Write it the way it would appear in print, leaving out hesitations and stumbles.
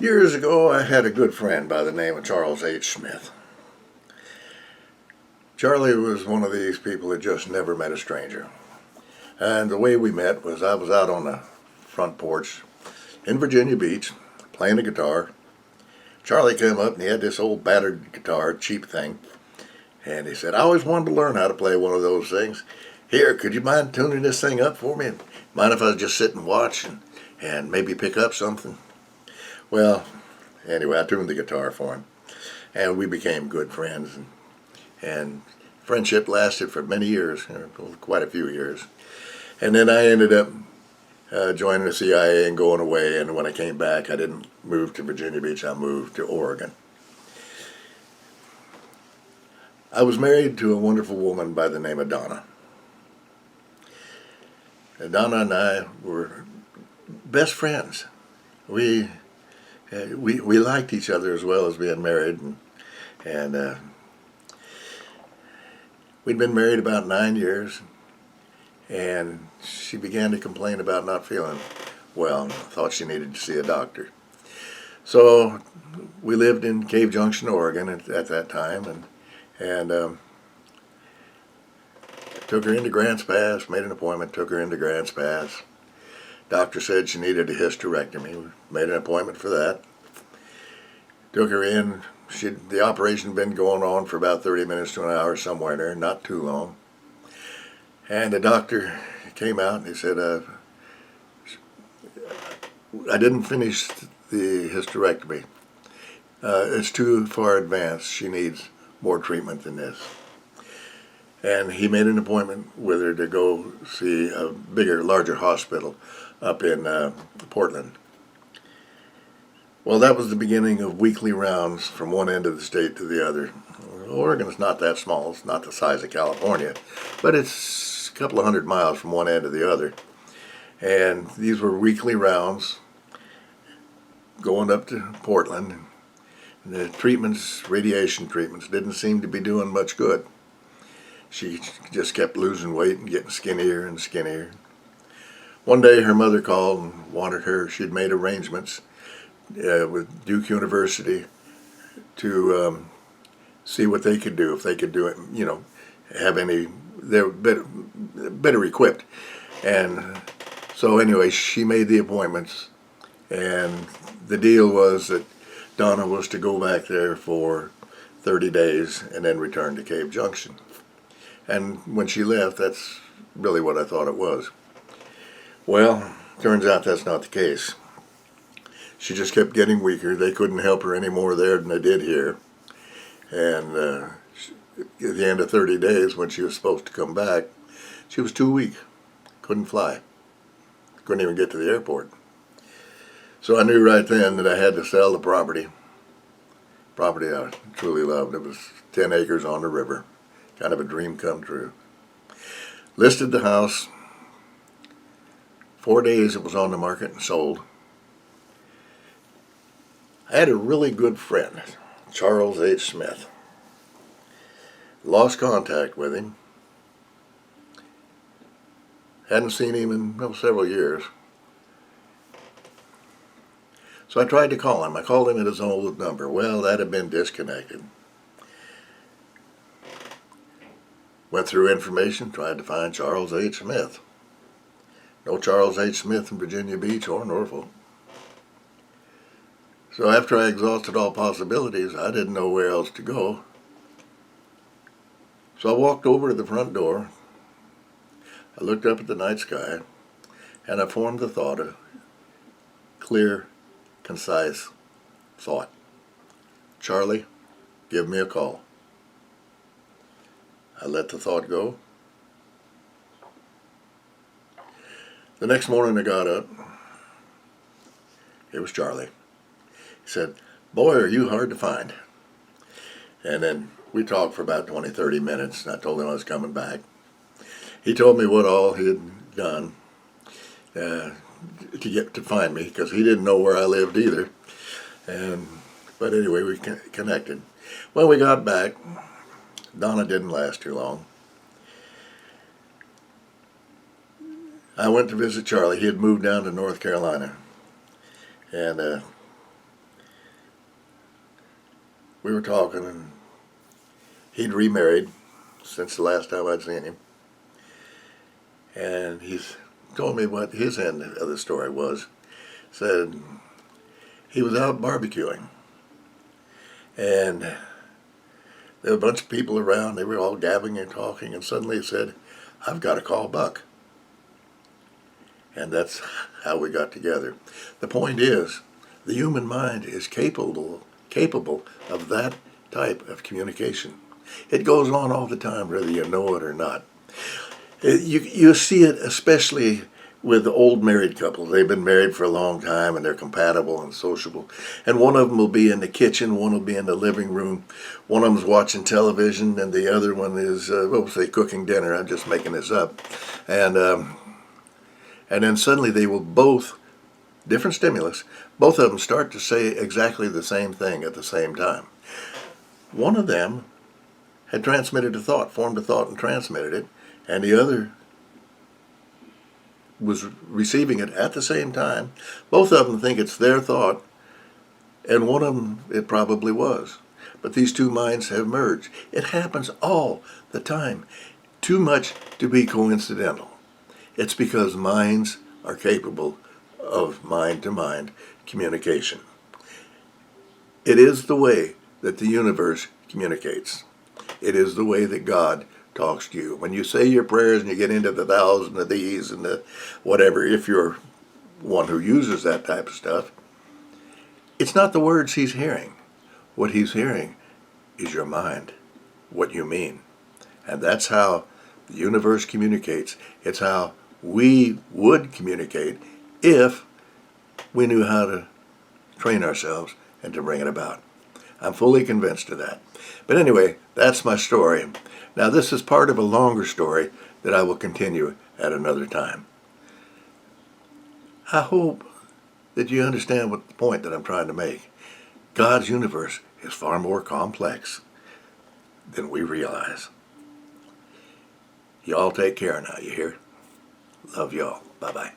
Years ago, I had a good friend by the name of Charles H. Smith. Charlie was one of these people that just never met a stranger. And the way we met was I was out on the front porch in Virginia Beach playing the guitar. Charlie came up and he had this old battered guitar, cheap thing. And he said, I always wanted to learn how to play one of those things. Here, could you mind tuning this thing up for me? Mind if I just sit and watch and maybe pick up something? Well, anyway, I tuned the guitar for him. And we became good friends. And friendship lasted for many years, quite a few years. And then I ended up joining the CIA and going away. And when I came back, I didn't move to Virginia Beach. I moved to Oregon. I was married to a wonderful woman by the name of Donna. Donna and I were best friends. We liked each other as well as being married, and we'd been married about 9 years, and she began to complain about not feeling well and thought she needed to see a doctor. So we lived in Cave Junction, Oregon at that time, and took her into Grants Pass, made an appointment, took her into Grants Pass. Doctor said she needed a hysterectomy. We made an appointment for that. Took her in. The operation had been going on for about 30 minutes to an hour, somewhere in there, not too long. And the doctor came out and he said, I didn't finish the hysterectomy. It's too far advanced. She needs more treatment than this. And he made an appointment with her to go see a bigger, larger hospital up in Portland. Well, that was the beginning of weekly rounds from one end of the state to the other. Oregon's not that small. It's not the size of California, but it's a couple of 100 miles from one end to the other. And these were weekly rounds going up to Portland. The treatments, radiation treatments, didn't seem to be doing much good. She just kept losing weight and getting skinnier and skinnier. One day her mother called and wanted her, she'd made arrangements with Duke University to see what they could do, if they could do it, have any, they're better equipped. And so anyway, she made the appointments, and the deal was that Donna was to go back there for 30 days and then return to Cave Junction. And when she left, that's really what I thought it was. Well, turns out that's not the case. She just kept getting weaker. They couldn't help her any more there than they did here. And at the end of 30 days, when she was supposed to come back, she was too weak. Couldn't fly. Couldn't even get to the airport. So I knew right then that I had to sell the property. Property I truly loved. It was 10 acres on the river. Kind of a dream come true. Listed the house. 4 days it was on the market and sold. I had a really good friend, Charles H. Smith. Lost contact with him. Hadn't seen him in several years. So I tried to call him. I called him at his old number. Well, that had been disconnected. Went through information, tried to find Charles H. Smith. No Charles H. Smith in Virginia Beach or Norfolk. So after I exhausted all possibilities, I didn't know where else to go. So I walked over to the front door. I looked up at the night sky, and I formed the thought, a clear, concise thought. Charlie, give me a call. I let the thought go. The next morning I got up. It was Charlie. He said, boy, are you hard to find. And then we talked for about 20, 30 minutes. I told him I was coming back. He told me what all he had done to find me, because he didn't know where I lived either. But anyway, we connected. When we got back, Donna didn't last too long. I went to visit Charlie. He had moved down to North Carolina. And we were talking, and he'd remarried since the last time I'd seen him. And he's told me what his end of the story was. Said he was out barbecuing, and there were a bunch of people around. They were all gabbing and talking, and suddenly he said, "I've got to call Buck." And that's how we got together. The point is, the human mind is capable of that type of communication. It goes on all the time, whether you know it or not. You see it especially with the old married couples. They've been married for a long time and they're compatible and sociable. And one of them will be in the kitchen, one will be in the living room, one of them's watching television, and the other one is, say, cooking dinner. I'm just making this up. And then suddenly they will both, different stimulus, both of them start to say exactly the same thing at the same time. One of them had transmitted a thought, formed a thought and transmitted it, and the other was receiving it at the same time. Both of them think it's their thought, and one of them it probably was. But these two minds have merged. It happens all the time. Too much to be coincidental. It's because minds are capable of mind-to-mind communication. It is the way that the universe communicates. It is the way that God talks to you. When you say your prayers and you get into the thous and the these and the whatever, if you're one who uses that type of stuff, it's not the words he's hearing. What he's hearing is your mind, what you mean. And that's how the universe communicates. It's how we would communicate if we knew how to train ourselves and to bring it about. I'm fully convinced of that. But anyway, that's my story. Now this is part of a longer story that I will continue at another time. I hope that you understand what the point that I'm trying to make. God's universe is far more complex than we realize. Y'all take care now, you hear? Love y'all. Bye-bye.